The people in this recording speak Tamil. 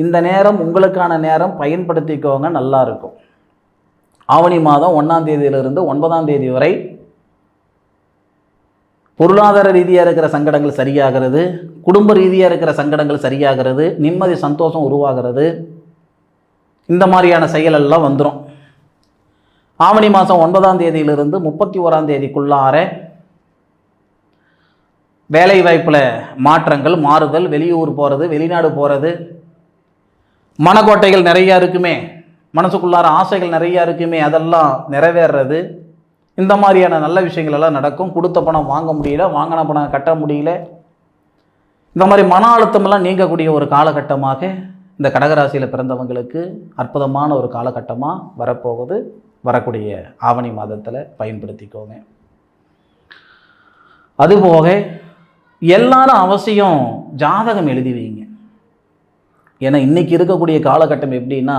இந்த நேரம் உங்களுக்கான நேரம் பயன்படுத்திக்கோங்க, நல்லா இருக்கும். ஆவணி மாதம் 1ஆம் தேதியிலிருந்து 9ஆம் தேதி வரை பொருளாதார ரீதியாக இருக்கிற சங்கடங்கள் சரியாகிறது, குடும்ப ரீதியாக இருக்கிற சங்கடங்கள் சரியாகிறது, நிம்மதி சந்தோஷம் உருவாகிறது. இந்த மாதிரியான செயலெல்லாம் வந்துடும். ஆவணி மாதம் 9ஆம் தேதியிலிருந்து 31ஆம் தேதிக்குள்ளார வேலை வாய்ப்பில் மாற்றங்கள், மாறுதல், வெளியூர் போகிறது, வெளிநாடு போகிறது, மனக்கோட்டைகள் நிறையா இருக்குமே, மனசுக்குள்ளார ஆசைகள் நிறையா இருக்குமே, அதெல்லாம் நிறைவேறது. இந்த மாதிரியான நல்ல விஷயங்கள் எல்லாம் நடக்கும். கொடுத்த பணம் வாங்க முடியல, வாங்கின பணம் கட்ட முடியல, இந்த மாதிரி மன அழுத்தமெல்லாம் நீங்கக்கூடிய ஒரு காலகட்டமாக இந்த கடகராசியில் பிறந்தவங்களுக்கு அற்புதமான ஒரு காலகட்டமாக வரப்போகுது. வரக்கூடிய ஆவணி மாதத்தில் பயன்படுத்திக்கோங்க. அதுபோக எல்லாரும் அவசியம் ஜாதகம் எழுதி வைங்க. ஏன்னா இன்றைக்கி இருக்கக்கூடிய காலகட்டம் எப்படின்னா,